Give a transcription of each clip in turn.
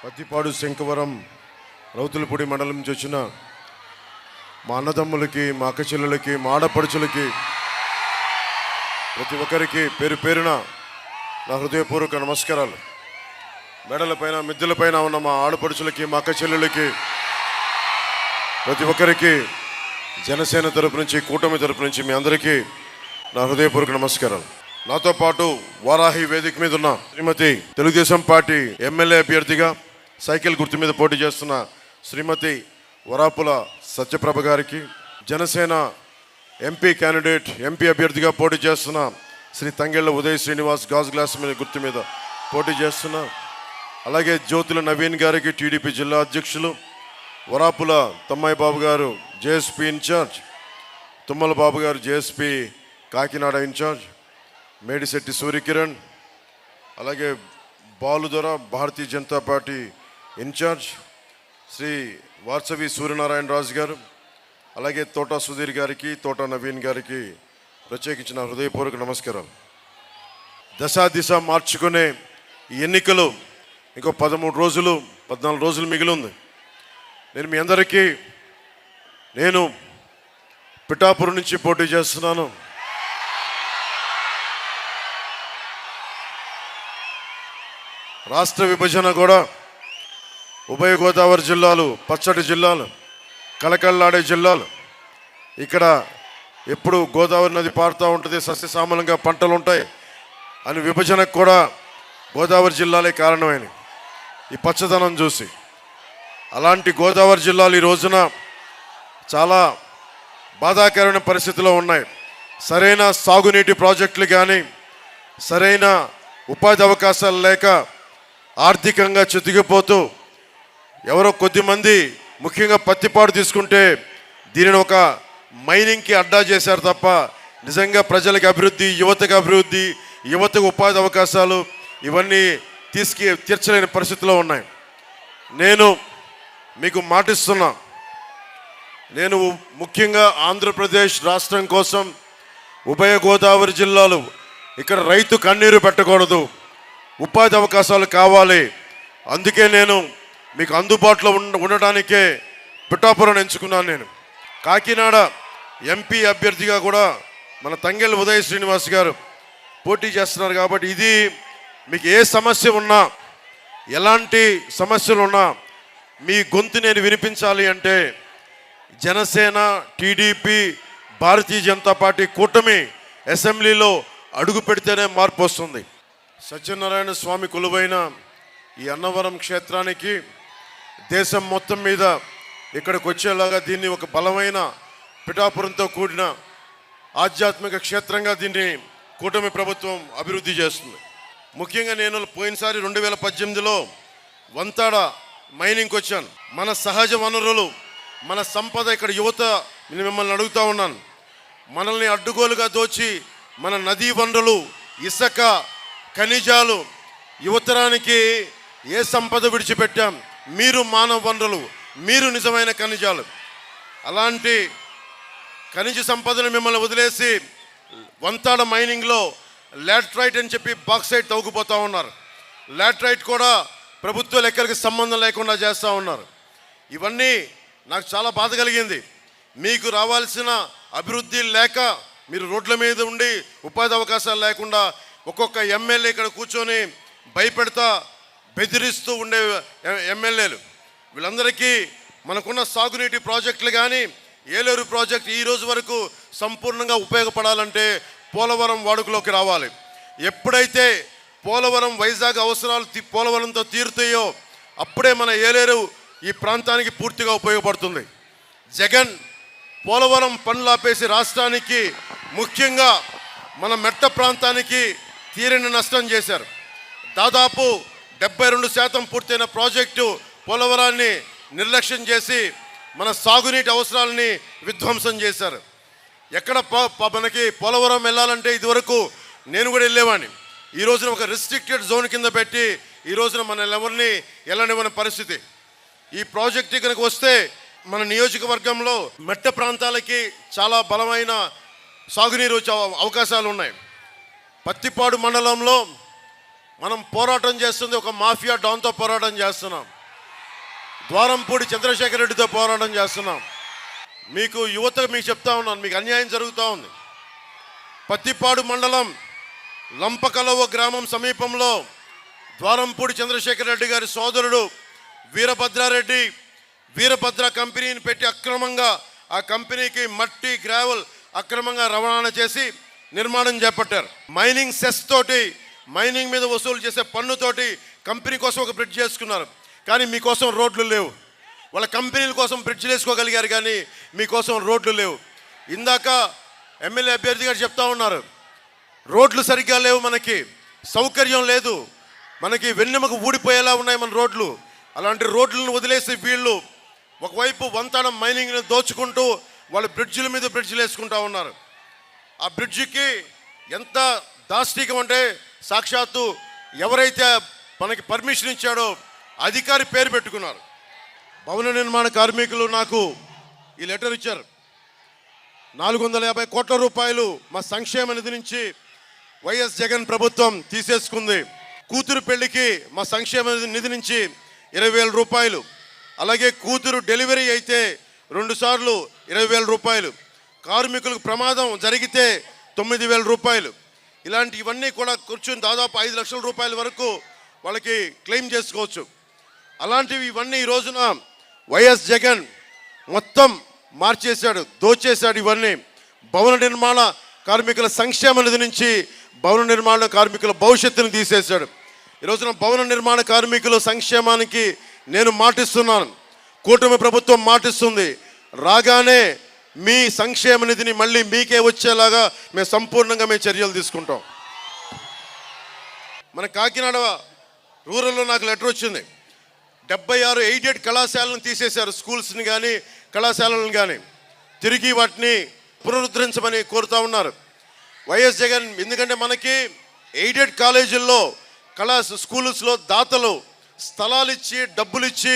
పత్తిపాడు శంకవరం రౌతులపూడి మండలం నుంచి వచ్చిన మా అన్నదమ్ములకి, మా అక్క చెల్లెలకి, మా ఆడపడుచులకి, ప్రతి ఒక్కరికి పేరు పేరున నా హృదయపూర్వక నమస్కారాలు. మెడలపైన మిద్దెలపైన ఉన్న మా ఆడపడుచులకి, మా అక్క చెల్లెలకి, ప్రతి ఒక్కరికి జనసేన తరపు నుంచి, కూటమి తరపు నుంచి మీ అందరికీ నా హృదయపూర్వక నమస్కారాలు. నాతో పాటు వారాహి వేదిక మీద ఉన్న శ్రీమతి తెలుగుదేశం పార్టీ ఎమ్మెల్యే అభ్యర్థిగా సైకిల్ గుర్తు మీద పోటీ చేస్తున్న శ్రీమతి వరాపుల సత్యప్రభ గారికి, జనసేన ఎంపీ అభ్యర్థిగా పోటీ చేస్తున్న శ్రీ తంగెళ్ళ ఉదయ్ శ్రీనివాస్ గాజు గ్లాస్ మీద గుర్తు మీద పోటీ చేస్తున్న, అలాగే జ్యోతుల నవీన్ గారికి టీడీపీ జిల్లా అధ్యక్షులు, వరాపుల తమ్మాయి బాబు గారు జేఎస్పీ ఇన్ఛార్జ్, తుమ్మల బాబు గారు జేఎస్పీ కాకినాడ ఇన్ఛార్జ్, మేడిశెట్టి సూర్యకిరణ్, అలాగే బాలుదొర భారతీయ జనతా పార్టీ ఇన్ఛార్జ్ శ్రీ వార్సవి సూర్యనారాయణ రాజు గారు, అలాగే తోటా సుధీర్ గారికి, తోటా నవీన్ గారికి ప్రత్యేకించిన హృదయపూర్వక నమస్కారాలు. దిశ మార్చుకునే ఈ ఎన్నికలు ఇంకో 14 రోజులు మిగిలి ఉంది. నేను మీ అందరికీ పిఠాపురం నుంచి పోటీ చేస్తున్నాను. రాష్ట్ర విభజన కూడా ఉభయ గోదావరి జిల్లాలు, పచ్చటి జిల్లాలు, కళకళలాడే జిల్లాలు. ఇక్కడ ఎప్పుడు గోదావరి నది పారుతూ ఉంటుంది, సస్యశ్యామలంగా పంటలు ఉంటాయి అని విభజనకు కూడా గోదావరి జిల్లాలే కారణమైనవి. ఈ పచ్చదనం చూసి అలాంటి గోదావరి జిల్లాలు ఈ రోజున చాలా బాధాకరమైన పరిస్థితిలో ఉన్నాయి. సరైన సాగునీటి ప్రాజెక్టులు కానీ, సరైన ఉపాధి అవకాశాలు లేక ఆర్థికంగా చితికిపోతూ, ఎవరో కొద్దిమంది, ముఖ్యంగా పత్తిపాడు తీసుకుంటే దీనిని ఒక మైనింగ్కి అడ్డా చేశారు తప్ప నిజంగా ప్రజలకు అభివృద్ధి, యువతకు అభివృద్ధి, యువతకు ఉపాధి అవకాశాలు ఇవన్నీ తీర్చలేని పరిస్థితిలో ఉన్నాయి. నేను మీకు మాటిస్తున్నా, నేను ముఖ్యంగా ఆంధ్రప్రదేశ్ రాష్ట్రం కోసం, ఉభయ గోదావరి జిల్లాలు, ఇక్కడ రైతు కన్నీరు పెట్టకూడదు, ఉపాధి అవకాశాలు కావాలి. అందుకే నేను మీకు అందుబాటులో ఉండడానికే పిఠాపురం ఎంచుకున్నాను. నేను కాకినాడ ఎంపీ అభ్యర్థిగా కూడా మన తంగెళ్ళ ఉదయ్ శ్రీనివాస్ గారు పోటీ చేస్తున్నారు. కాబట్టి ఇది మీకు ఏ సమస్య ఉన్నా, ఎలాంటి సమస్యలు ఉన్నా మీ గొంతు నేను వినిపించాలి అంటే జనసేన, టీడీపీ, భారతీయ జనతా పార్టీ కూటమి అసెంబ్లీలో అడుగు పెడితేనే మార్పు వస్తుంది. సత్యనారాయణ స్వామి కొలువైన ఈ అన్నవరం క్షేత్రానికి దేశం మొత్తం మీద ఇక్కడికి వచ్చేలాగా దీన్ని ఒక బలమైన పిఠాపురంతో కూడిన ఆధ్యాత్మిక క్షేత్రంగా దీన్ని కూటమి ప్రభుత్వం అభివృద్ధి చేస్తుంది. ముఖ్యంగా నేను పోయినసారి 2018లో వంతాడ మైనింగ్కి వచ్చాను. మన సహజ వనరులు, మన సంపద, ఇక్కడ యువత, నేను మిమ్మల్ని అడుగుతూ ఉన్నాను, మనల్ని అడ్డుగోలుగా దోచి మన నదీ వనరులు, ఇసుక, ఖనిజాలు, యువతరానికి ఏ సంపద విడిచిపెట్టాం? మీరు మానవ వనరులు, మీరు నిజమైన ఖనిజాలు. అలాంటి ఖనిజ సంపదను మిమ్మల్ని వదిలేసి వంతాడ మైనింగ్లో లాట్రైట్ అని చెప్పి బాక్సైట్ తవ్వుకుపోతూ ఉన్నారు. లాట్రైట్ కూడా ప్రభుత్వ లెక్కలకి సంబంధం లేకుండా చేస్తూ ఉన్నారు. ఇవన్నీ నాకు చాలా బాధ కలిగింది. మీకు రావాల్సిన అభివృద్ధి లేక మీరు రోడ్ల మీద ఉండి ఉపాధి అవకాశాలు లేకుండా ఒక్కొక్క ఎమ్మెల్యే ఇక్కడ కూర్చొని భయపెడతా, బెదిరిస్తూ ఉండే ఎమ్మెల్యేలు, వీళ్ళందరికీ మనకున్న సాగునీటి ప్రాజెక్టులు కానీ, ఏలేరు ప్రాజెక్ట్ ఈ రోజు వరకు సంపూర్ణంగా ఉపయోగపడాలంటే పోలవరం వాడుకలోకి రావాలి. ఎప్పుడైతే పోలవరం, వైజాగ్ అవసరాలు పోలవరంతో తీరుతాయో అప్పుడే మన ఏలేరు ఈ ప్రాంతానికి పూర్తిగా ఉపయోగపడుతుంది. జగన్ పోలవరం పనులు ఆపేసి రాష్ట్రానికి, ముఖ్యంగా మన మెట్ట ప్రాంతానికి తీరని నష్టం చేశారు. దాదాపు 72% పూర్తయిన ప్రాజెక్టు పోలవరాన్ని నిర్లక్ష్యం చేసి మన సాగునీటి అవసరాలని విధ్వంసం చేశారు. ఎక్కడ మనకి పోలవరం వెళ్ళాలంటే ఇదివరకు నేను కూడా వెళ్ళేవాడిని. ఈ రోజున ఒక రిస్ట్రిక్టెడ్ జోన్ కింద పెట్టి ఈ రోజున మన ఎవరిని వెళ్ళనివ్వని పరిస్థితి. ఈ ప్రాజెక్టు కనుక వస్తే మన నియోజకవర్గంలో మెట్ట ప్రాంతాలకి చాలా బలమైన సాగునీరు వచ్చే అవకాశాలు ఉన్నాయి. పత్తిపాడు మండలంలో మనం పోరాటం చేస్తుంది ఒక మాఫియా డాన్తో పోరాటం చేస్తున్నాం. ద్వారంపూడి చంద్రశేఖర్ రెడ్డితో పోరాటం చేస్తున్నాం. మీకు యువత మీకు చెప్తా ఉన్నాను, మీకు అన్యాయం జరుగుతూ ఉంది. పత్తిపాడు మండలం లంపకలవ గ్రామం సమీపంలో ద్వారంపూడి చంద్రశేఖర్ రెడ్డి గారి సోదరుడు వీరభద్రారెడ్డి వీరభద్ర కంపెనీని పెట్టి అక్రమంగా ఆ కంపెనీకి మట్టి గ్రావెల్ అక్రమంగా రవాణా చేసి నిర్మాణం చేపట్టారు. మైనింగ్ సెస్ తోటి, మైనింగ్ మీద వసూలు చేసే పన్నుతోటి కంపెనీ కోసం ఒక బ్రిడ్జ్ చేసుకున్నారు. కానీ మీకోసం రోడ్లు లేవు. వాళ్ళ కంపెనీల కోసం బ్రిడ్జ్లు వేసుకోగలిగారు కానీ మీకోసం రోడ్లు లేవు. ఇందాక ఎమ్మెల్యే అభ్యర్థి గారు చెప్తా ఉన్నారు, రోడ్లు సరిగ్గా లేవు, మనకి సౌకర్యం లేదు, మనకి వెన్నెముక ఊడిపోయేలా ఉన్నాయి మన రోడ్లు. అలాంటి రోడ్లను వదిలేసి వీళ్ళు ఒకవైపు వంతడం మైనింగ్ని దోచుకుంటూ వాళ్ళు బ్రిడ్జిల మీద బ్రిడ్జిలు వేసుకుంటా ఉన్నారు. ఆ బ్రిడ్జికి ఎంత దాష్టికం అంటే సాక్షాత్తు ఎవరైతే మనకి పర్మిషన్ ఇచ్చాడో అధికారి పేరు పెట్టుకున్నారు. భవన నిర్మాణ కార్మికులు నాకు ఈ లెటర్ ఇచ్చారు. 450 కోట్ల రూపాయలు మా సంక్షేమ నిధి నుంచి వైఎస్ జగన్ ప్రభుత్వం తీసేసుకుంది. కూతురు పెళ్లికి మా సంక్షేమ నిధి నుంచి 20,000 రూపాయలు, అలాగే కూతురు డెలివరీ అయితే 2 సార్లు 20,000 రూపాయలు, కార్మికులకు ప్రమాదం జరిగితే 9,000 రూపాయలు, ఇలాంటివన్నీ కూడా కూర్చుని దాదాపు 5 లక్షల రూపాయల వరకు వాళ్ళకి క్లెయిమ్ చేసుకోవచ్చు. అలాంటివి ఇవన్నీ ఈ రోజున వైఎస్ జగన్ మొత్తం మార్చేశాడు, దోచేశాడు. ఇవన్నీ భవన నిర్మాణ కార్మికుల సంక్షేమ నిధి నుంచి భవన నిర్మాణ కార్మికుల భవిష్యత్తును తీసేశాడు. ఈ రోజున భవన నిర్మాణ కార్మికుల సంక్షేమానికి నేను మాటిస్తున్నాను, కూటమి ప్రభుత్వం మాటిస్తుంది, రాగానే మీ సంక్షేమ నిధిని మళ్ళీ మీకే వచ్చేలాగా మేము సంపూర్ణంగా మేము చర్యలు తీసుకుంటాం. మన కాకినాడ రూరల్లో నాకు లెటర్ వచ్చింది. 76 ఎయిడెడ్ కళాశాలను తీసేశారు, స్కూల్స్ని కానీ కళాశాలలను కానీ. తిరిగి వాటిని పునరుద్ధరించమని కోరుతూ ఉన్నారు వైఎస్ జగన్. ఎందుకంటే మనకి ఎయిడెడ్ కాలేజీల్లో స్కూల్స్లో దాతలు స్థలాలు ఇచ్చి డబ్బులు ఇచ్చి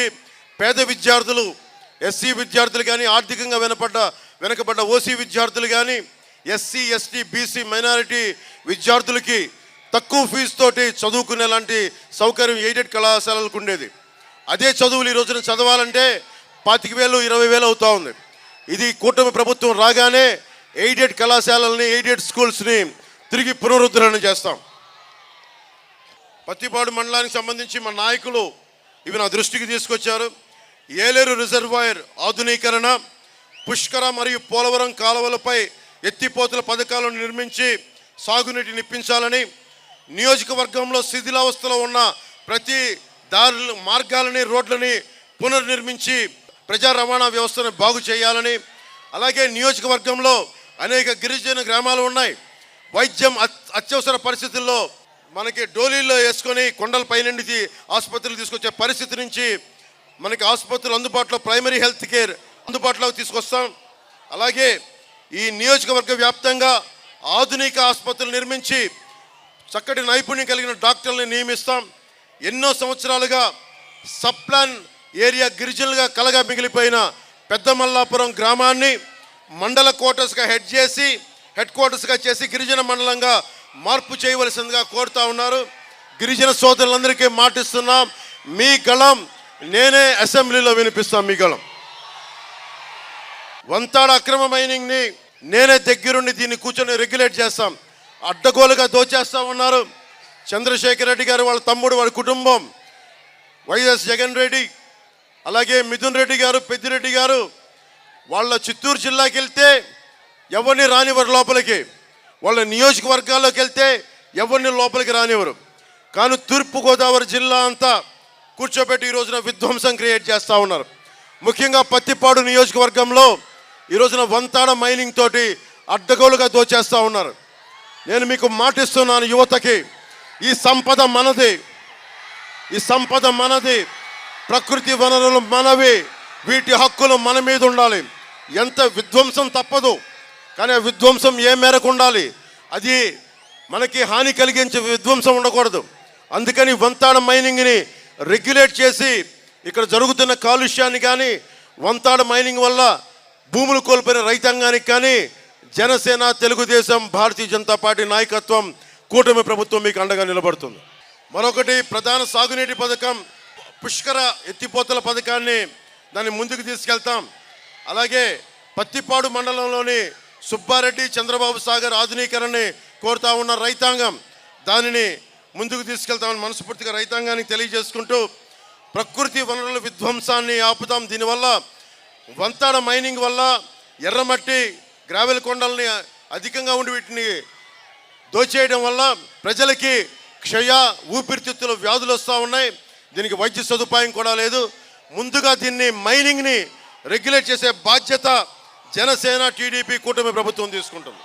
పేద విద్యార్థులు, ఎస్సీ విద్యార్థులు కానీ, ఆర్థికంగా వెనకబడ్డ ఓసీ విద్యార్థులు కానీ, ఎస్సీ ఎస్టీ బీసీ మైనారిటీ విద్యార్థులకి తక్కువ ఫీజుతోటి చదువుకునేలాంటి సౌకర్యం ఎయిడెడ్ కళాశాలలకు ఉండేది. అదే చదువులు ఈ రోజున చదవాలంటే 25,000 20,000 అవుతా ఉంది. ఇది కూటమి ప్రభుత్వం రాగానే ఎయిడెడ్ కళాశాలల్ని, ఎయిడెడ్ స్కూల్స్ని తిరిగి పునరుద్ధరణ చేస్తాం. పత్తిపాడు మండలానికి సంబంధించి మా నాయకులు ఇవి నా దృష్టికి తీసుకొచ్చారు. ఏలేరు రిజర్వాయర్ ఆధునీకరణ, పుష్కర మరియు పోలవరం కాలువలపై ఎత్తిపోతల పథకాలను నిర్మించి సాగునీటిని ఇప్పించాలని, నియోజకవర్గంలో శిథిలావస్థలో ఉన్న ప్రతి దారులు మార్గాలని రోడ్లని పునర్నిర్మించి ప్రజా రవాణా వ్యవస్థను బాగు చేయాలని, అలాగే నియోజకవర్గంలో అనేక గిరిజన గ్రామాలు ఉన్నాయి. వైద్యం అత్యవసర పరిస్థితుల్లో మనకి డోలీల్లో వేసుకొని కొండల పైనుండి ఆసుపత్రులు తీసుకొచ్చే పరిస్థితి నుంచి మనకి ఆసుపత్రులు అందుబాటులో, ప్రైమరీ హెల్త్ కేర్ అందుబాటులోకి తీసుకొస్తాం. అలాగే ఈ నియోజకవర్గ వ్యాప్తంగా ఆధునిక ఆసుపత్రులు నిర్మించి చక్కటి నైపుణ్యం కలిగిన డాక్టర్లను నియమిస్తాం. ఎన్నో సంవత్సరాలుగా సబ్ప్లాన్ ఏరియా గిరిజనులుగా కలగా మిగిలిపోయిన పెద్దమల్లాపురం గ్రామాన్ని మండల క్వార్టర్స్గా హెడ్ క్వార్టర్స్గా చేసి గిరిజన మండలంగా మార్పు చేయవలసిందిగా కోరుతా ఉన్నారు. గిరిజన సోదరులందరికీ మాటిస్తున్నాం, మీ గళం నేనే అసెంబ్లీలో వినిపిస్తాం. మీ గళం వంతాడ అక్రమ మైనింగ్ని నేనే దగ్గరుండి దీన్ని కూర్చొని రెగ్యులేట్ చేస్తాం. అడ్డగోలుగా దోచేస్తా ఉన్నారు. చంద్రశేఖర్ రెడ్డి గారు, వాళ్ళ తమ్ముడు, వాళ్ళ కుటుంబం, వైఎస్ జగన్ రెడ్డి, అలాగే మిథున్ రెడ్డి గారు, పెద్దిరెడ్డి గారు, వాళ్ళ చిత్తూరు జిల్లాకి వెళ్తే ఎవరిని రానివ్వరు లోపలికి, వాళ్ళ నియోజకవర్గాల్లోకి వెళ్తే ఎవరిని లోపలికి రానివ్వరు. కానీ తూర్పుగోదావరి జిల్లా అంతా కూర్చోబెట్టి ఈ రోజున విధ్వంసం క్రియేట్ చేస్తూ ఉన్నారు. ముఖ్యంగా పత్తిపాడు నియోజకవర్గంలో ఈ రోజున వంతాడ మైనింగ్ తోటి అడ్డగోలుగా దోచేస్తూ ఉన్నారు. నేను మీకు మాటిస్తున్నాను, యువతకి, ఈ సంపద మనది, ఈ సంపద మనది, ప్రకృతి వనరులు మనవి, వీటి హక్కులు మన మీద ఉండాలి. ఎంత విధ్వంసం తప్పదు, కానీ ఆ విధ్వంసం ఏ మేరకు ఉండాలి, అది మనకి హాని కలిగించే విధ్వంసం ఉండకూడదు. అందుకని వంతాడ మైనింగ్ని రెగ్యులేట్ చేసి ఇక్కడ జరుగుతున్న కాలుష్యాన్ని కానీ, వంతాడ మైనింగ్ వల్ల భూములు కోల్పోయిన రైతాంగానికి కానీ జనసేన, తెలుగుదేశం, భారతీయ జనతా పార్టీ నాయకత్వం, కూటమి ప్రభుత్వం మీకు అండగా నిలబడుతుంది. మరొకటి ప్రధాన సాగునీటి పథకం పుష్కర ఎత్తిపోతల పథకాన్ని దాన్ని ముందుకు తీసుకెళ్తాం. అలాగే పత్తిపాడు మండలంలోని సుబ్బారెడ్డి చంద్రబాబు సాగర్ ఆధునీకరణని కోరుతా ఉన్న రైతాంగం దానిని ముందుకు తీసుకెళ్తామని మనస్ఫూర్తిగా రైతాంగానికి తెలియజేసుకుంటూ, ప్రకృతి వనరుల విధ్వంసాన్ని ఆపుతాం. దీనివల్ల వంతాడ మైనింగ్ వల్ల ఎర్రమట్టి గ్రావెల్ కొండల్ని అధికంగా ఉండి వీటిని దోచేయడం వల్ల ప్రజలకి క్షయ ఊపిరితిత్తుల వ్యాధులు వస్తూ ఉన్నాయి. దీనికి వైద్య సదుపాయం కూడా లేదు. ముందుగా దీన్ని మైనింగ్ని రెగ్యులేట్ చేసే బాధ్యత జనసేన టీడీపీ కూటమి ప్రభుత్వం తీసుకుంటుంది.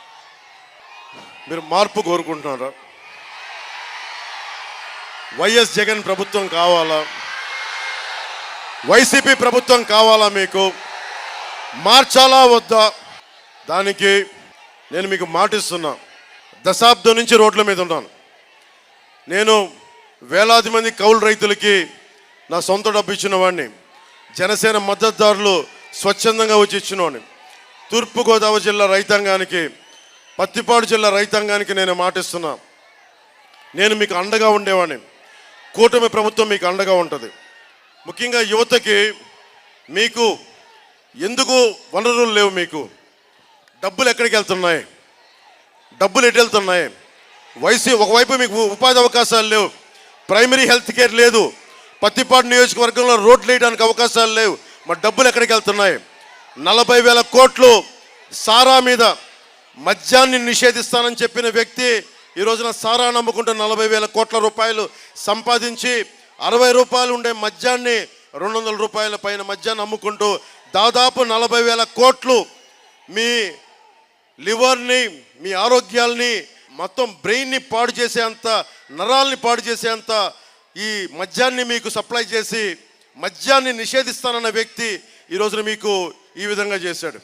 మీరు మార్పు కోరుకుంటున్నారా? వైఎస్ జగన్ ప్రభుత్వం కావాలా? వైసీపీ ప్రభుత్వం కావాలా? మీకు మార్చాలా వద్దా? దానికి నేను మీకు మాటిస్తున్నా. దశాబ్దం నుంచి రోడ్ల మీద ఉన్నాను. నేను వేలాది మంది కౌలు రైతులకి నా సొంత డబ్బు ఇచ్చిన వాడిని. జనసేన మద్దతుదారులు స్వచ్ఛందంగా వచ్చి ఇచ్చినవాడిని. తూర్పుగోదావరి జిల్లా రైతాంగానికి, పత్తిపాడు జిల్లా రైతాంగానికి నేను మాటిస్తున్నా. నేను మీకు అండగా ఉండేవాడిని. కూటమి ప్రభుత్వం మీకు అండగా ఉంటుంది. ముఖ్యంగా యువతకి మీకు ఎందుకు వనరులు లేవు? మీకు డబ్బులు ఎక్కడికి వెళ్తున్నాయి? డబ్బులు ఎటు వెళ్తున్నాయి? ఒకవైపు మీకు ఉపాధి అవకాశాలు లేవు, ప్రైమరీ హెల్త్ కేర్ లేదు, పత్తిపాడు నియోజకవర్గంలో రోడ్లు వేయడానికి అవకాశాలు లేవు. మరి డబ్బులు ఎక్కడికి వెళ్తున్నాయి? 40,000 కోట్లు సారా మీద మద్యాన్ని నిషేధిస్తానని చెప్పిన వ్యక్తి ఈ రోజున సారా నమ్ముకుంటూ 40,000 కోట్ల రూపాయలు సంపాదించి 60 రూపాయలు ఉండే మద్యాన్ని 200 రూపాయల పైన మద్యాన్ని అమ్ముకుంటూ దాదాపు 40,000 కోట్లు మీ లివర్ని, మీ ఆరోగ్యాల్ని, మొత్తం బ్రెయిన్ని పాడు చేసేంత, నరాల్ని పాడు చేసేంత ఈ మద్యాన్ని మీకు సప్లై చేసి మద్యాన్ని నిషేధిస్తానన్న వ్యక్తి ఈ రోజున మీకు ఈ విధంగా చేశాడు.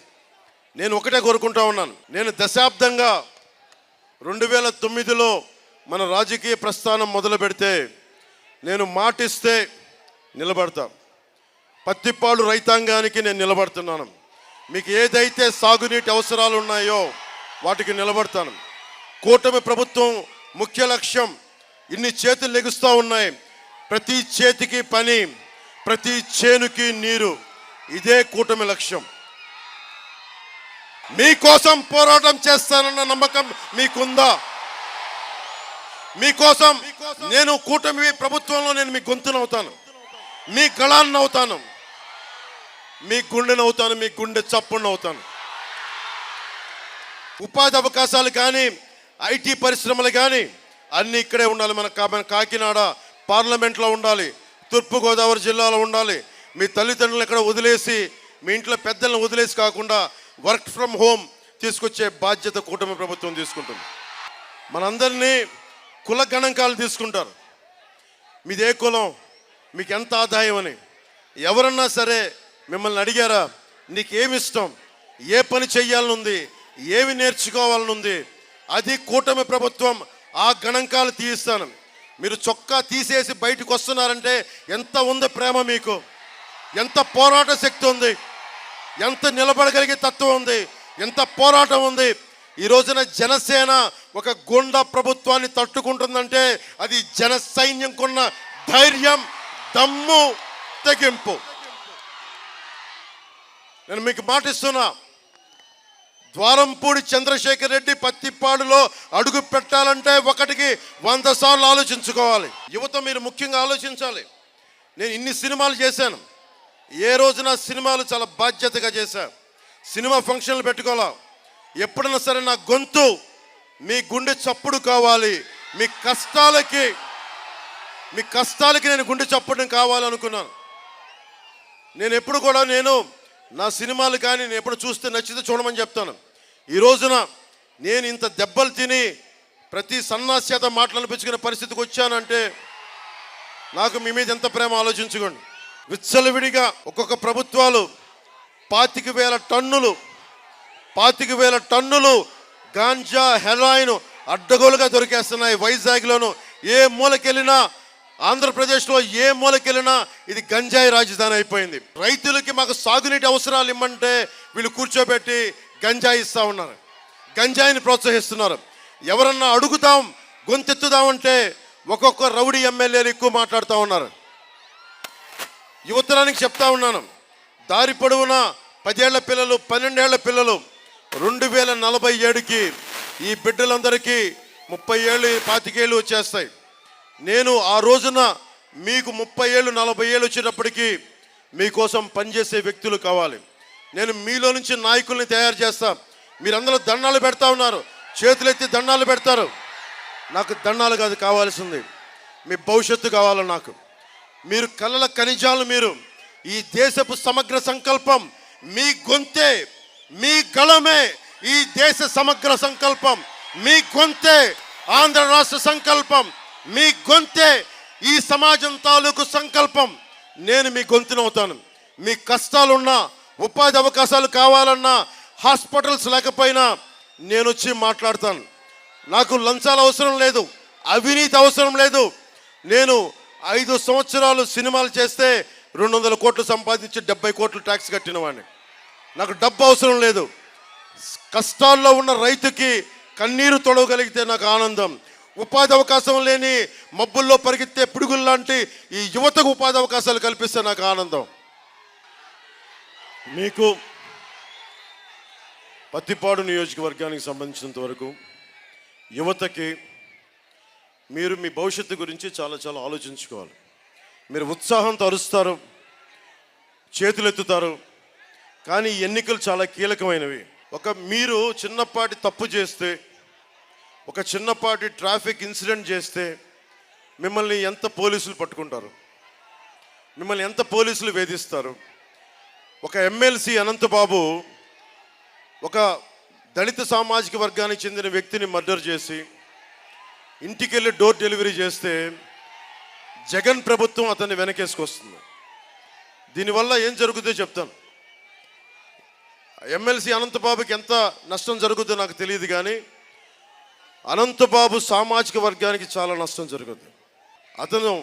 నేను ఒకటే కోరుకుంటా ఉన్నాను. నేను దశాబ్దంగా 2009లో మన రాజకీయ ప్రస్థానం మొదలు పెడితే నేను మాటిస్తే నిలబడతా. పత్తిపాడు రైతాంగానికి నేను నిలబడుతున్నాను. మీకు ఏదైతే సాగునీటి అవసరాలు ఉన్నాయో వాటికి నిలబడతాను. కూటమి ప్రభుత్వం ముఖ్య లక్ష్యం, ఇన్ని చేతులు లెగుస్తూ ఉన్నాయి, ప్రతి చేతికి పని, ప్రతి చేనుకి నీరు. ఇదే కూటమి లక్ష్యం. మీకోసం పోరాటం చేస్తానన్న నమ్మకం మీకుందా? మీకోసం నేను కూటమి ప్రభుత్వంలో నేను మీ గొంతునవుతాను, మీ గళాన్ని అవుతాను, మీ గుండెనవుతాను, మీ గుండె చప్పుడునవుతాను. ఉపాధి అవకాశాలు కానీ, ఐటీ పరిశ్రమలు కానీ అన్నీ ఇక్కడే ఉండాలి. మన కాకినాడ పార్లమెంట్లో ఉండాలి, తూర్పుగోదావరి జిల్లాలో ఉండాలి. మీ తల్లిదండ్రులు ఎక్కడ వదిలేసి, మీ ఇంట్లో పెద్దలను వదిలేసి కాకుండా వర్క్ ఫ్రమ్ హోమ్ తీసుకొచ్చే బాధ్యత కూటమి ప్రభుత్వం తీసుకుంటుంది. మనందరినీ కుల గణాంకాలు తీసుకుంటారు. మీదే కులం, మీకు ఎంత ఆదాయం అని. ఎవరన్నా సరే మిమ్మల్ని అడిగారా నీకేమి ఇష్టం, ఏ పని చెయ్యాలనుంది, ఏమి నేర్చుకోవాలనుంది? అది కూటమి ప్రభుత్వం ఆ గణాంకాలు తీయిస్తాను. మీరు చొక్కా తీసేసి బయటకు వస్తున్నారంటే ఎంత ఉంది ప్రేమ మీకు, ఎంత పోరాట శక్తి ఉంది, ఎంత నిలబడగలిగే తత్వం ఉంది, ఎంత పోరాటం ఉంది. ఈ రోజున జనసేన ఒక గుండా ప్రభుత్వాన్ని తట్టుకుంటుందంటే అది జన సైన్యంకున్న ధైర్యం, దమ్ము, తెగింపు. నేను మీకు మాటిస్తున్నా, ద్వారంపూడి చంద్రశేఖర్ రెడ్డి పత్తిపాడులో అడుగు పెట్టాలంటే 1కి 100 సార్లు ఆలోచించుకోవాలి. యువత మీరు ముఖ్యంగా ఆలోచించాలి. నేను ఇన్ని సినిమాలు చేశాను, ఏ రోజున సినిమాలు చాలా బాధ్యతగా చేశాను. సినిమా ఫంక్షన్లు పెట్టుకోవాలా. ఎప్పుడైనా సరే నా గొంతు మీ గుండె చప్పుడు కావాలి. మీ కష్టాలకి నేను గుండె చప్పుడు కావాలనుకున్నాను. నేను ఎప్పుడు కూడా నా సినిమాలు కానీ నేను ఎప్పుడు చూస్తే నచ్చితే చూడమని చెప్తాను. ఈ రోజున నేను ఇంత దెబ్బలు తిని ప్రతి సన్నాస్యత మాటలు అనిపించుకునే పరిస్థితికి వచ్చానంటే నాకు మీ మీద ఎంత ప్రేమ ఆలోచించుకోండి. విచ్చలవిడిగా ఒక్కొక్క ప్రభుత్వాలు 25,000 టన్నులు గాంజా, హెరాయిన్ అడ్డగోలుగా దొరికేస్తున్నాయి. వైజాగ్లోను ఏ మూలకెళ్ళినా, ఆంధ్రప్రదేశ్లో ఏ మూలకెళ్ళినా ఇది గంజాయి రాజధాని అయిపోయింది. రైతులకి మాకు సాగునీటి అవసరాలు ఇమ్మంటే వీళ్ళు కూర్చోబెట్టి గంజాయి ఇస్తూ ఉన్నారు, గంజాయిని ప్రోత్సహిస్తున్నారు. ఎవరన్నా అడుగుతాం, గొంతెత్తుదామంటే ఒక్కొక్క రౌడీ ఎమ్మెల్యేలు ఎక్కువ మాట్లాడుతూ ఉన్నారు. యువతరానికి చెప్తా ఉన్నాను, దారి పొడవున 10 ఏళ్ల పిల్లలు, 12 ఏళ్ల పిల్లలు 2047కి ఈ బిడ్డలందరికీ 30 ఏళ్ళు, 25 ఏళ్ళు వచ్చేస్తాయి. నేను ఆ రోజున మీకు 30 ఏళ్ళు, 40 ఏళ్ళు వచ్చేటప్పటికి మీకోసం పనిచేసే వ్యక్తులు కావాలి. నేను మీలో నుంచి నాయకుల్ని తయారు చేస్తా. మీరందరూ దండాలు పెడతా ఉన్నారు, చేతులెత్తి దండాలు పెడతారు. నాకు దండాలు కాదు కావాల్సింది, మీ భవిష్యత్తు కావాలి నాకు. మీరు కలల ఖనిజాలు. మీరు ఈ దేశపు సమగ్ర సంకల్పం మీ గొంతే, మీ గళమే ఈ దేశ సమగ్ర సంకల్పం. మీ గొంతే ఆంధ్ర రాష్ట్ర సంకల్పం. మీ గొంతే ఈ సమాజం తాలూకు సంకల్పం. నేను మీ గొంతునవుతాను. మీ కష్టాలున్నా, ఉపాధి అవకాశాలు కావాలన్నా, హాస్పిటల్స్ లేకపోయినా నేను వచ్చి మాట్లాడతాను. నాకు లంచాలు అవసరం లేదు, అవినీతి అవసరం లేదు. నేను 5 సంవత్సరాలు సినిమాలు చేస్తే 200 కోట్లు సంపాదించి 70 కోట్లు ట్యాక్స్ కట్టిన వాడిని. నాకు డబ్బు అవసరం లేదు. కష్టాల్లో ఉన్న రైతుకి కన్నీరు తొడవగలిగితే నాకు ఆనందం. ఉపాధి అవకాశం లేని మబ్బుల్లో పరిగెత్తే పిడుగుల్లాంటి ఈ యువతకు ఉపాధి అవకాశాలు కల్పిస్తే నాకు ఆనందం. మీకు పత్తిపాడు నియోజకవర్గానికి సంబంధించినంత వరకు యువతకి మీరు మీ భవిష్యత్తు గురించి చాలా చాలా ఆలోచించుకోవాలి. మీరు ఉత్సాహంతో అరుస్తారు, చేతులెత్తుతారు, కానీ ఎన్నికలు చాలా కీలకమైనవి. మీరు చిన్నపాటి తప్పు చేస్తే, ఒక చిన్నపాటి ట్రాఫిక్ ఇన్సిడెంట్ చేస్తే మిమ్మల్ని ఎంత పోలీసులు పట్టుకుంటారు, మిమ్మల్ని ఎంత పోలీసులు వేధిస్తారు. ఒక ఎమ్మెల్సీ అనంతబాబు ఒక దళిత సామాజిక వర్గానికి చెందిన వ్యక్తిని మర్డర్ చేసి ఇంటికి వెళ్ళి డోర్ డెలివరీ చేస్తే జగన్ ప్రభుత్వం అతన్ని వెనకేసుకొస్తుంది. దీనివల్ల ఏం జరుగుతుందో చెప్తాను. ఎమ్మెల్సీ అనంతబాబుకి ఎంత నష్టం జరుగుతుందో నాకు తెలియదు, కానీ అనంతబాబు సామాజిక వర్గానికి చాలా నష్టం జరుగుతుంది. అతను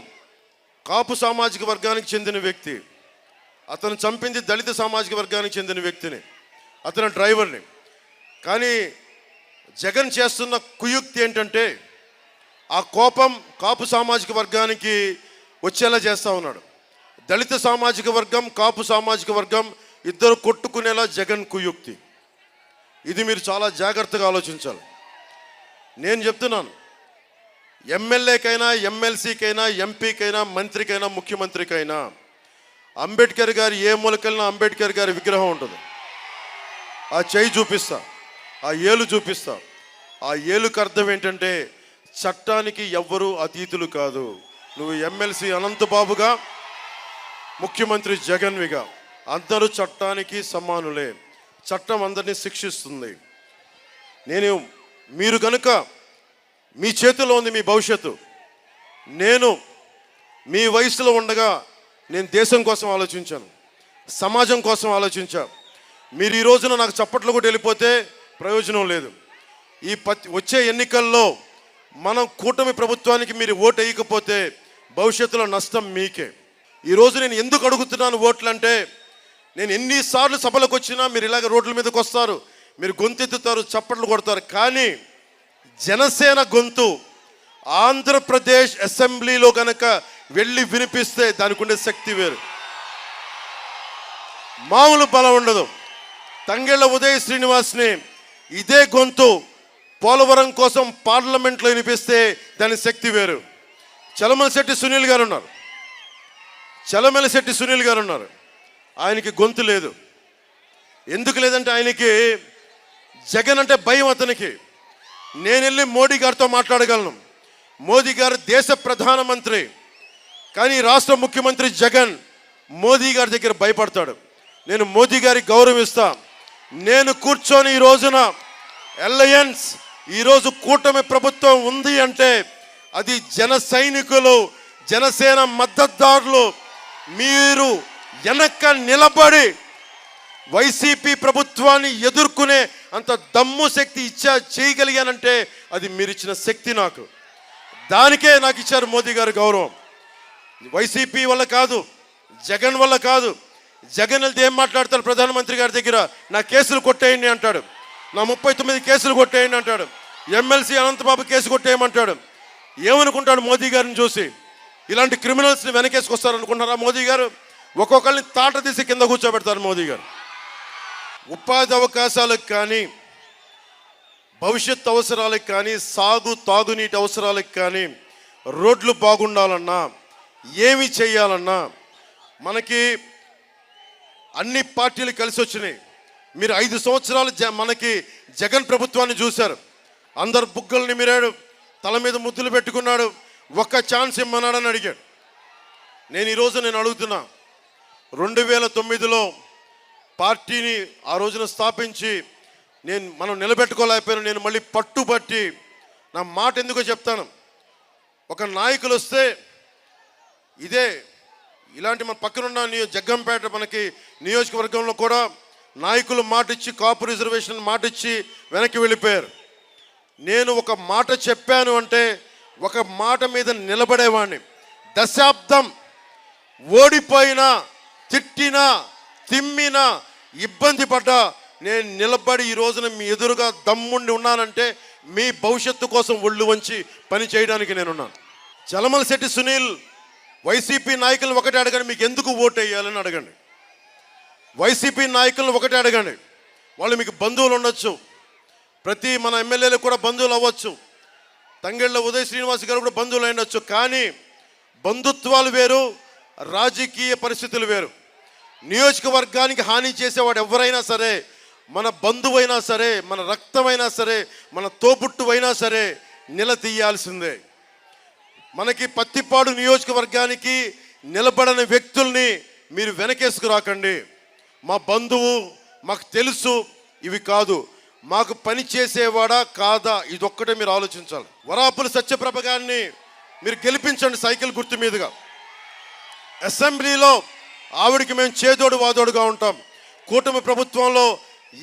కాపు సామాజిక వర్గానికి చెందిన వ్యక్తి. అతను చంపింది దళిత సామాజిక వర్గానికి చెందిన వ్యక్తిని, అతను డ్రైవర్ని. కానీ జగన్ చేస్తున్న కుయుక్తి ఏంటంటే ఆ కోపం కాపు సామాజిక వర్గానికి వచ్చేలా చేస్తూ ఉన్నాడు. దళిత సామాజిక వర్గం, కాపు సామాజిక వర్గం ఇద్దరు కొట్టుకునేలా జగన్ కుయుక్తి. ఇది మీరు చాలా జాగ్రత్తగా ఆలోచించాలి. నేను చెప్తున్నాను, ఎమ్మెల్యేకైనా, ఎమ్మెల్సీకైనా, ఎంపీకైనా, మంత్రికైనా, ముఖ్యమంత్రికైనా అంబేద్కర్ గారి ఏ మూలకెళ్ళినా అంబేద్కర్ గారి విగ్రహం ఉంటుంది. ఆ చెయ్యి చూపిస్తా, ఆ ఏలు చూపిస్తా. ఆ ఏలుకు అర్థం ఏంటంటే చట్టానికి ఎవ్వరూ అతీతులు కాదు. నువ్వు ఎమ్మెల్సీ అనంతబాబుగా, ముఖ్యమంత్రి జగన్విగా అందరూ చట్టానికి సమానులే. చట్టం అందరినీ శిక్షిస్తుంది. మీరు కనుక మీ చేతిలో ఉంది మీ భవిష్యత్తు. నేను మీ వయసులో ఉండగా నేను దేశం కోసం ఆలోచించాను, సమాజం కోసం ఆలోచించాను. మీరు ఈ రోజున నాకు చప్పట్లు కూడా వెళ్ళిపోతే ప్రయోజనం లేదు. వచ్చే ఎన్నికల్లో మనం కూటమి ప్రభుత్వానికి మీరు ఓటు వేయకపోతే భవిష్యత్తులో నష్టం మీకే. ఈరోజు నేను ఎందుకు అడుగుతున్నాను ఓట్లు అంటే, నేను ఎన్నిసార్లు సభలకు వచ్చినా మీరు ఇలాగ రోడ్ల మీదకి వస్తారు, మీరు గొంతెత్తుతారు, చప్పట్లు కొడతారు. కానీ జనసేన గొంతు ఆంధ్రప్రదేశ్ అసెంబ్లీలో కనుక వెళ్ళి వినిపిస్తే దానికి ఉండే శక్తి వేరు, మామూలు బలం ఉండదు. తంగెళ్ళ ఉదయ్ శ్రీనివాస్ని ఇదే గొంతు పోలవరం కోసం పార్లమెంట్లో వినిపిస్తే దాని శక్తి వేరు. చలమలశెట్టి సునీల్ గారు ఉన్నారు. ఆయనకి గొంతు లేదు. ఎందుకు లేదంటే ఆయనకి జగన్ అంటే భయం. అతనికి నేను వెళ్ళి మోడీ గారితో మాట్లాడగలను. మోదీ గారు దేశ ప్రధానమంత్రి, కానీ రాష్ట్ర ముఖ్యమంత్రి జగన్ మోదీ గారి దగ్గర భయపడతాడు. నేను మోదీ గారికి గౌరవిస్తా. నేను కూర్చొని ఈ రోజున అలయన్స్, ఈరోజు కూటమి ప్రభుత్వం ఉంది అంటే అది జన సైనికులు, జనసేన మద్దతుదారులు మీరు వెనక్క నిలబడి వైసీపీ ప్రభుత్వాన్ని ఎదుర్కొనే అంత దమ్ము శక్తి చేయగలిగానంటే అది మీరు ఇచ్చిన శక్తి. నాకు దానికే నాకు ఇచ్చారు మోదీ గారు గౌరవం. వైసీపీ వల్ల కాదు, జగన్ వల్ల కాదు. జగన్ వెళ్తే ఏం మాట్లాడతారు ప్రధానమంత్రి గారి దగ్గర? నా కేసులు కొట్టేయండి అంటాడు, నా 39 కేసులు కొట్టేయండి అంటాడు, ఎమ్మెల్సీ అనంతబాబు కేసు కొట్టేయమంటాడు. ఏమనుకుంటాడు మోదీ గారిని చూసి? ఇలాంటి క్రిమినల్స్ని వెనకేసుకొస్తారనుకుంటారా మోదీ గారు? ఒక్కొక్కరిని తాట తీసి కింద కూర్చోబెడతారు మోదీ గారు. ఉపాధి అవకాశాలకు కానీ, భవిష్యత్ అవసరాలకు కానీ, తాగునీటి అవసరాలకు కానీ, రోడ్లు బాగుండాలన్నా, ఏమి చేయాలన్నా మనకి అన్ని పార్టీలు కలిసి వచ్చినాయి. మీరు 5 సంవత్సరాలు మనకి జగన్ ప్రభుత్వాన్ని చూశారు. అందరు బుగ్గలు నిమిరాడు, తల మీద ముద్దులు పెట్టుకున్నాడు, ఒక్క ఛాన్స్ ఇమ్మన్నాడని అడిగాడు. ఈరోజు నేను అడుగుతున్నా, 2009లో పార్టీని ఆ రోజున స్థాపించి మనం నిలబెట్టుకోలేకపోయాను. నేను మళ్ళీ పట్టుబట్టి నా మాట ఎందుకో చెప్తాను. ఒక నాయకులు వస్తే ఇలాంటి మన పక్కనున్న జగ్గంపేట మనకి నియోజకవర్గంలో కూడా నాయకులు మాటిచ్చి కాపు రిజర్వేషన్ మాటిచ్చి వెనక్కి వెళ్ళిపోయారు. నేను ఒక మాట చెప్పాను అంటే ఒక మాట మీద నిలబడేవాడిని. దశాబ్దం ఓడిపోయినా, తిట్టినా, తిమ్మినా, ఇబ్బంది పడ్డా నేను నిలబడి ఈ రోజున మీ ఎదురుగా దమ్ముండి ఉన్నానంటే మీ భవిష్యత్తు కోసం ఒళ్ళు వంచి పని చేయడానికి నేనున్నాను. చలమలశెట్టి సునీల్ వైసీపీ నాయకులను ఒకటే అడగండి, మీకు ఎందుకు ఓటు వేయాలని అడగండి. వైసీపీ నాయకులను ఒకటే అడగండి. వాళ్ళు మీకు బంధువులు ఉండొచ్చు, ప్రతి మన ఎమ్మెల్యేలకు కూడా బంధువులు అవ్వచ్చు, తంగెళ్ళ ఉదయ్ శ్రీనివాస్ గారు కూడా బంధువులు ఉండొచ్చు. కానీ బంధుత్వాలు వేరు, రాజకీయ పరిస్థితులు వేరు. నియోజకవర్గానికి హాని చేసేవాడు ఎవరైనా సరే, మన బంధువైనా సరే, మన రక్తమైనా సరే, మన తోబుట్టువైనా సరే నిలదీయాల్సిందే. మనకి పత్తిపాడు నియోజకవర్గానికి నిలబడని వ్యక్తుల్ని మీరు వెనకేసుకురాకండి. మా బంధువు, మాకు తెలుసు, ఇవి కాదు, మాకు పని చేసేవాడా కాదా, ఇదొక్కటే మీరు ఆలోచించాలి. వరాపుల సత్యప్రభ గారిని మీరు గెలిపించండి సైకిల్ గుర్తు మీదుగా. అసెంబ్లీలో ఆవిడికి మేము చేదోడు వాదోడుగా ఉంటాం. కూటమి ప్రభుత్వంలో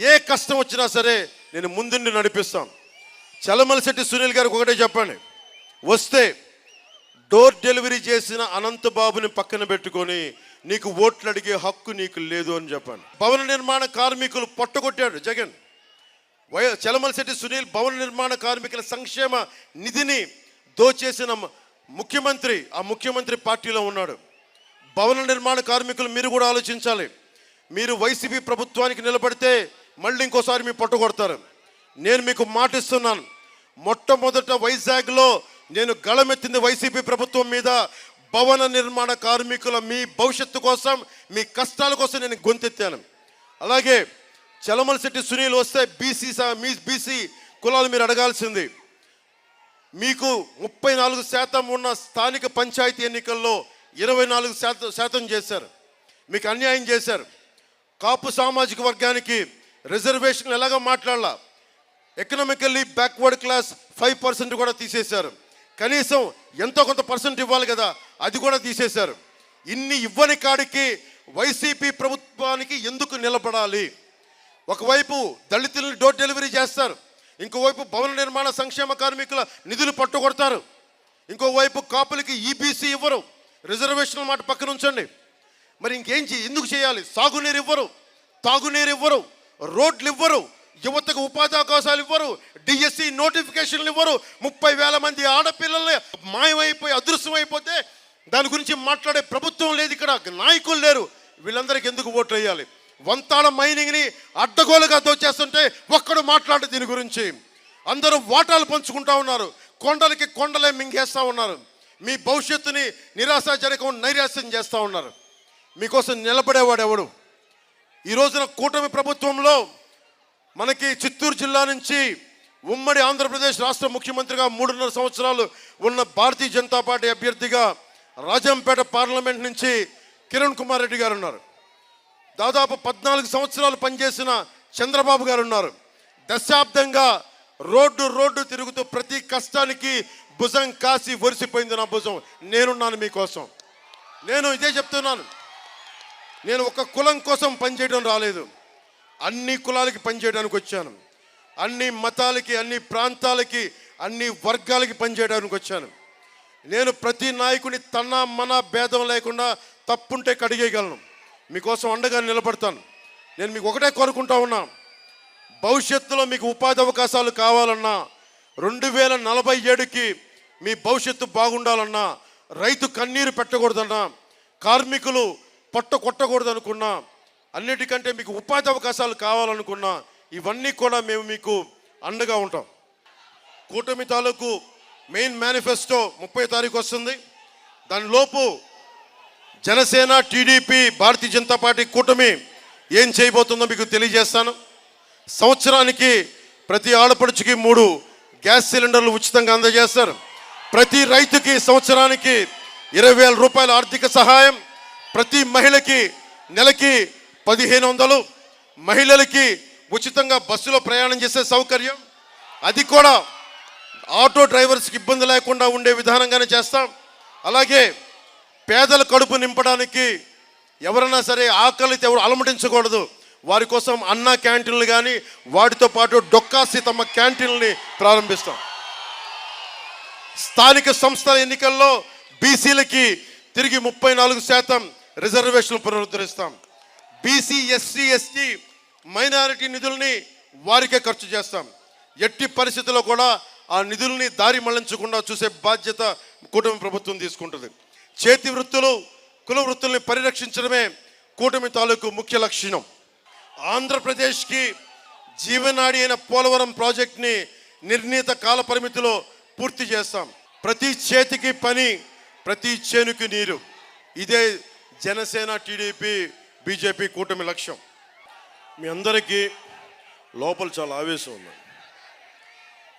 ఏ కష్టం వచ్చినా సరే నేను ముందుండి నడిపిస్తాం. చలమలశెట్టి సునీల్ గారికి ఒకటే చెప్పండి, వస్తే డోర్ డెలివరీ చేసిన అనంతబాబుని పక్కన పెట్టుకొని నీకు ఓట్లు అడిగే హక్కు నీకు లేదు అని చెప్పండి. భవన నిర్మాణ కార్మికులు పొట్టగొట్టాడు జగన్. చలమలశెట్టి సునీల్ భవన నిర్మాణ కార్మికుల సంక్షేమ నిధిని దోచేసిన ముఖ్యమంత్రి, ఆ ముఖ్యమంత్రి పార్టీలో ఉన్నాడు. భవన నిర్మాణ కార్మికులు మీరు కూడా ఆలోచించాలి. మీరు వైసీపీ ప్రభుత్వానికి నిలబడితే మళ్ళీ ఇంకోసారి మీ పొట్టగొడతారు. నేను మీకు మాటిస్తున్నాను, మొట్టమొదట వైజాగ్లో నేను గళమెత్తింది వైసీపీ ప్రభుత్వం మీద. భవన నిర్మాణ కార్మికుల మీ భవిష్యత్తు కోసం, మీ కష్టాల కోసం నేను గొంతెత్తాను. అలాగే చలమలశెట్టి సునీల్ వస్తే బీసీ కులాలు మీరు అడగాల్సింది. మీకు 34% ఉన్న స్థానిక పంచాయతీ ఎన్నికల్లో 24% చేశారు, మీకు అన్యాయం చేశారు. కాపు సామాజిక వర్గానికి రిజర్వేషన్ ఎలాగో మాట్లాడాల, ఎకనామికల్లీ బ్యాక్వర్డ్ క్లాస్ 5% కూడా తీసేశారు. కనీసం ఎంతో కొంత పర్సెంట్ ఇవ్వాలి కదా, అది కూడా తీసేశారు. ఇన్ని ఇవ్వని కాడికి వైసీపీ ప్రభుత్వానికి ఎందుకు నిలబడాలి? ఒకవైపు దళితులను డోర్ డెలివరీ చేస్తారు, ఇంకోవైపు భవన నిర్మాణ సంక్షేమ కార్మికుల నిధులు పట్టుకొడతారు, ఇంకోవైపు కాపులకి ఈబీసీ ఇవ్వరు, రిజర్వేషన్ మాట పక్కన ఉంచండి. మరి ఎందుకు చేయాలి? సాగునీరు ఇవ్వరు, తాగునీరు ఇవ్వరు, రోడ్లు ఇవ్వరు, యువతకు ఉపాధి అవకాశాలు ఇవ్వరు, డిఎస్సి నోటిఫికేషన్లు ఇవ్వరు. 30,000 మంది ఆడపిల్లలు మాయమైపోయి అదృశ్యమైపోతే దాని గురించి మాట్లాడే ప్రభుత్వం లేదు, ఇక్కడ నాయకులు లేరు. వీళ్ళందరికీ ఎందుకు ఓట్లు వేయాలి? వంతాళ మైనింగ్ని అడ్డగోలుగా దోచేస్తుంటే ఒక్కడు మాట్లాడే దీని గురించి. అందరూ వాటాలు పంచుకుంటా ఉన్నారు, కొండలకి కొండలే మింగేస్తూ ఉన్నారు. మీ భవిష్యత్తుని నిరాశాజనకం, నైరాశ్యం చేస్తూ ఉన్నారు. మీకోసం నిలబడేవాడు ఎవడు? ఈ రోజున కూటమి ప్రభుత్వంలో మనకి చిత్తూరు జిల్లా నుంచి ఉమ్మడి ఆంధ్రప్రదేశ్ రాష్ట్ర ముఖ్యమంత్రిగా 3.5 సంవత్సరాలు ఉన్న భారతీయ జనతా పార్టీ అభ్యర్థిగా రాజంపేట పార్లమెంట్ నుంచి కిరణ్ కుమార్ రెడ్డి గారు ఉన్నారు. దాదాపు 14 సంవత్సరాలు పనిచేసిన చంద్రబాబు గారు ఉన్నారు. దశాబ్దంగా రోడ్డు తిరుగుతూ ప్రతి కష్టానికి భుజం కాసి ఒరిసిపోయింది నా భుజం. నేనున్నాను మీకోసం. నేను ఇదే చెప్తున్నాను, నేను ఒక కులం కోసం పనిచేయడం రాలేదు, అన్ని కులాలకి పనిచేయడానికి వచ్చాను. అన్ని మతాలకి, అన్ని ప్రాంతాలకి, అన్ని వర్గాలకి పనిచేయడానికి వచ్చాను. నేను ప్రతి నాయకుని తన మన భేదం లేకుండా తప్పుంటే కడిగేయగలను, మీకోసం అండగా నిలబడతాను. నేను మీకు ఒకటే కోరుకుంటా ఉన్నా, భవిష్యత్తులో మీకు ఉపాధి అవకాశాలు కావాలన్నా 2047కి మీ భవిష్యత్తు బాగుండాలన్నా, రైతు కన్నీరు పెట్టకూడదన్నా, కార్మికులు పొట్ట కొట్టకూడదనుకున్నా, అన్నిటికంటే మీకు ఉపాధి అవకాశాలు కావాలనుకున్నా, ఇవన్నీ కూడా మేము మీకు అండగా ఉంటాం. కూటమి తాలూకు మెయిన్ మేనిఫెస్టో 30 తారీఖు వస్తుంది. దానిలోపు జనసేన, టీడీపీ, భారతీయ జనతా పార్టీ కూటమి ఏం చేయబోతుందో మీకు తెలియజేస్తాను. సంవత్సరానికి ప్రతి ఆడపడుచుకి 3 గ్యాస్ సిలిండర్లు ఉచితంగా అందజేస్తారు. ప్రతి రైతుకి సంవత్సరానికి 20,000 రూపాయల ఆర్థిక సహాయం. ప్రతి మహిళకి నెలకి 1,500, మహిళలకి ఉచితంగా బస్సులో ప్రయాణం చేసే సౌకర్యం. అది కూడా ఆటో డ్రైవర్స్కి ఇబ్బంది లేకుండా ఉండే విధానంగానే చేస్తాం. అలాగే పేదల కడుపు నింపడానికి ఎవరైనా సరే ఆకలితో ఎవరు అలమటించకూడదు, వారి కోసం అన్న క్యాంటీన్లు కానీ, వాటితో పాటు డొక్కా సీతమ్మ క్యాంటీన్లని ప్రారంభిస్తాం. స్థానిక సంస్థల ఎన్నికల్లో బీసీలకి తిరిగి 34% రిజర్వేషన్లు పునరుద్ధరిస్తాం. బీసీ, ఎస్సీ, ఎస్టీ, మైనారిటీ నిధుల్ని వారికే ఖర్చు చేస్తాం. ఎట్టి పరిస్థితుల్లో కూడా ఆ నిధుల్ని దారి మళ్లించకుండా చూసే బాధ్యత కూటమి ప్రభుత్వం తీసుకుంటుంది. చేతి వృత్తులు, కుల వృత్తుల్ని పరిరక్షించడమే కూటమి తాలూకు ముఖ్య లక్షణం. ఆంధ్రప్రదేశ్కి జీవనాడి అయిన పోలవరం ప్రాజెక్ట్ని నిర్ణీత కాల పరిమితిలో పూర్తి చేస్తాం. ప్రతి చేతికి పని, ప్రతి చేనుకి నీరు. ఇదే జనసేన, టీడీపీ, బీజేపీ కూటమి లక్ష్యం. మీ అందరికీ లోపల చాలా ఆవేశం ఉంది.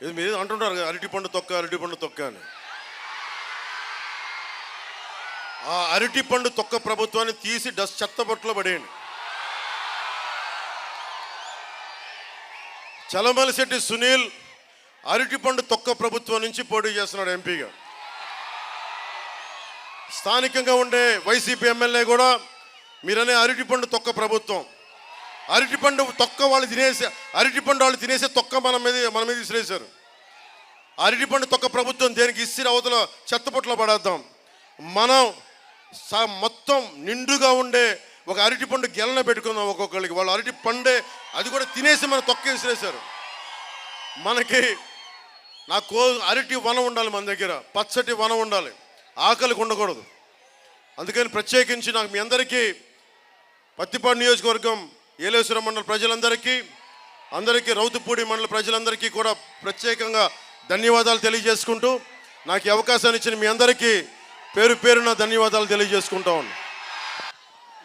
ఇది మీరు అంటుంటారు కదా, అరటిపండు తొక్క, అరటిపండు తొక్క అని. ఆ అరటిపండు తొక్క ప్రభుత్వాన్ని తీసి చెత్తబొట్టులో పడేయండి. చలమలశెట్టి సునీల్ అరటిపండు తొక్క ప్రభుత్వం నుంచి పోటీ చేస్తున్నాడు ఎంపీగా. స్థానికంగా ఉండే వైసీపీ ఎమ్మెల్యే కూడా మీరనే అరటిపండు తొక్క ప్రభుత్వం. అరటిపండు తొక్క వాళ్ళు తినేసి, అరటిపండు వాళ్ళు తినేసే తొక్క మన మీద విసిరేశారు. అరటిపండు తొక్క ప్రభుత్వం దేనికి ఇసిరి అవతల చెత్తపొట్లో పడేద్దాం. మనం మొత్తం నిండుగా ఉండే ఒక అరటిపండు గెలన పెట్టుకుందాం ఒక్కొక్కరికి. వాళ్ళు అరటి పండే అది కూడా తినేసి మన తొక్క విసిరేశారు. మనకి అరటి వనం ఉండాలి, మన దగ్గర పచ్చటి వనం ఉండాలి, ఆకలికి ఉండకూడదు. అందుకని ప్రత్యేకించి నాకు మీ అందరికీ పత్తిపాడు నియోజకవర్గం ఏలేశ్వరం మండల ప్రజలందరికీ రౌతుపూడి మండల ప్రజలందరికీ కూడా ప్రత్యేకంగా ధన్యవాదాలు తెలియజేసుకుంటూ, నాకు ఈ అవకాశాన్ని ఇచ్చిన మీ అందరికీ పేరు పేరున ధన్యవాదాలు తెలియజేసుకుంటా ఉన్నాను.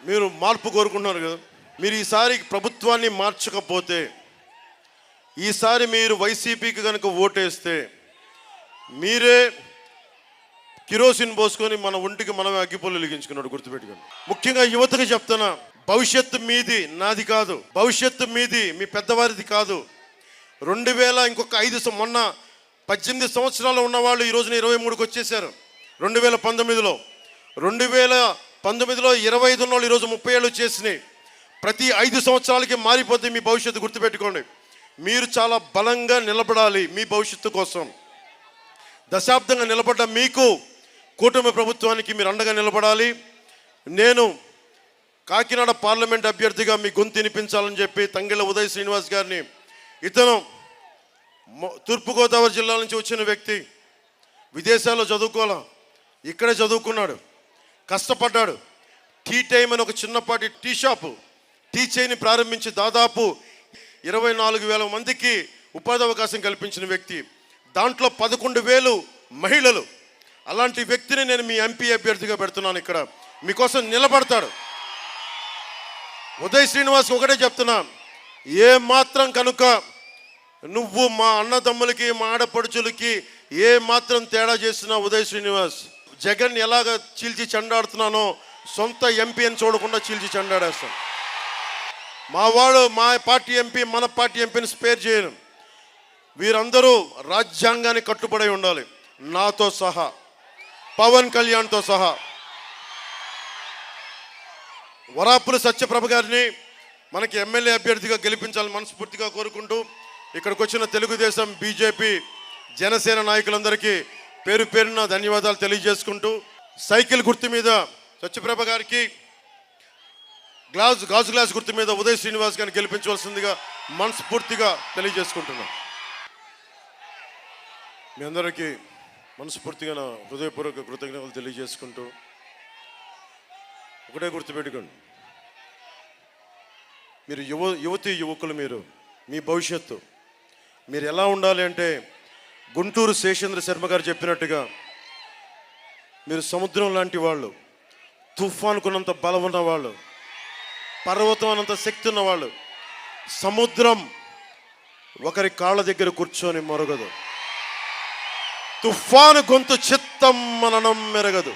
మీరు మార్పు కోరుకుంటున్నారు కదా, మీరు ఈసారి ప్రభుత్వాన్ని మార్చకపోతే, ఈసారి మీరు వైసీపీకి కనుక ఓటేస్తే మీరే కిరోసిన్ పోసుకొని మన ఒంటికి మనమే అగ్గిపుల్లు వెలిగించుకున్నాడు, గుర్తుపెట్టుకోండి. ముఖ్యంగా యువతకి చెప్తున్నా, భవిష్యత్తు మీది, నాది కాదు. భవిష్యత్తు మీది, మీ పెద్దవారిది కాదు. 2000 మొన్న 18 సంవత్సరాలు ఉన్నవాళ్ళు ఈ రోజున 23కి వచ్చేసారు. 2019లో 25 ఉన్నవాళ్ళు ఈరోజు 30 ఏళ్ళు చేసినాయి. ప్రతి 5 సంవత్సరాలకి మారిపోతే మీ భవిష్యత్తు, గుర్తుపెట్టుకోండి. మీరు చాలా బలంగా నిలబడాలి మీ భవిష్యత్తు కోసం. దశాబ్దంగా నిలబడ్డ మీకు, కూటమి ప్రభుత్వానికి మీరు అండగా నిలబడాలి. నేను కాకినాడ పార్లమెంట్ అభ్యర్థిగా మీ గొంతు వినిపించాలని చెప్పి తంగెళ్ళ ఉదయ్ శ్రీనివాస్ గారిని, ఇతను తూర్పుగోదావరి జిల్లా నుంచి వచ్చిన వ్యక్తి, విదేశాల్లో చదువుకోవాలా, ఇక్కడే చదువుకున్నాడు, కష్టపడ్డాడు. టీ టైం అని ఒక చిన్నపాటి టీ షాపు, టీ చైని ప్రారంభించి దాదాపు 24,000 మందికి ఉపాధి అవకాశం కల్పించిన వ్యక్తి. దాంట్లో 11,000 మహిళలు. అలాంటి వ్యక్తిని నేను మీ ఎంపీ అభ్యర్థిగా పెడుతున్నాను. ఇక్కడ మీకోసం నిలబడతాడు. ఉదయ్ శ్రీనివాస్ ఒకటే చెప్తున్నా, ఏ మాత్రం కనుక నువ్వు మా అన్నదమ్ములకి, మా ఆడపడుచులకి ఏ మాత్రం తేడా చేసినా, ఉదయ్ శ్రీనివాస్ జగన్ ఎలాగ చీల్చి చెండాడుతున్నానో సొంత ఎంపీ అని చూడకుండా చీల్చి చెండాడేస్తాను. మా పార్టీ ఎంపీ, మన పార్టీ ఎంపీని స్పేర్ చేయను. వీరందరూ రాజ్యాంగానికి కట్టుబడి ఉండాలి, నాతో సహా, పవన్ కళ్యాణ్తో సహా. వరాపుల సత్యప్రభ గారిని మనకి ఎమ్మెల్యే అభ్యర్థిగా గెలిపించాలని మనస్ఫూర్తిగా కోరుకుంటూ, ఇక్కడికి వచ్చిన తెలుగుదేశం, బీజేపీ, జనసేన నాయకులందరికీ పేరు పేరున ధన్యవాదాలు తెలియజేసుకుంటూ, సైకిల్ గుర్తు మీద సత్యప్రభ గారికి, గాజు గ్లాస్ గుర్తు మీద ఉదయ్ శ్రీనివాస్ గారిని గెలిపించవలసిందిగా మనస్ఫూర్తిగా తెలియజేసుకుంటున్నాం. మీ అందరికీ మనస్ఫూర్తిగా నా హృదయపూర్వక కృతజ్ఞతలు తెలియజేసుకుంటూ ఒకటే గుర్తుపెట్టుకోండి, మీరు యువతి యువకులు, మీరు మీ భవిష్యత్తు మీరు ఎలా ఉండాలి అంటే గుంటూరు శేషేంద్ర శర్మ గారు చెప్పినట్టుగా మీరు సముద్రం లాంటి వాళ్ళు, తుఫానుకున్నంత బలం ఉన్నవాళ్ళు, పర్వతం అన్నంత శక్తి ఉన్నవాళ్ళు. సముద్రం ఒకరి కాళ్ళ దగ్గర కూర్చొని మొరగదు, తుఫాను గొంతు చిత్తం మననం మెరగదు,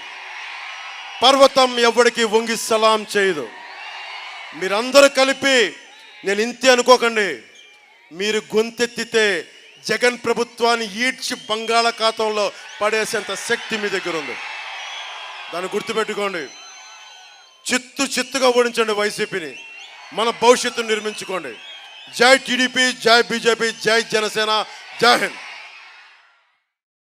పర్వతం ఎవడికి వంగి సలాం చేయదు. మీరందరూ కలిపి నేను ఇంతే అనుకోకండి, మీరు గొంతెత్తితే జగన్ ప్రభుత్వాన్ని ఈడ్చి బంగాళాఖాతంలో పడేసేంత శక్తి మీ దగ్గర ఉంది. దాన్ని గుర్తుపెట్టుకోండి. చిత్తుగా ఓడించండి వైసీపీని, మన భవిష్యత్తును నిర్మించుకోండి. జై టీడీపీ, జై బీజేపీ, జై జనసేన, జై హింద్.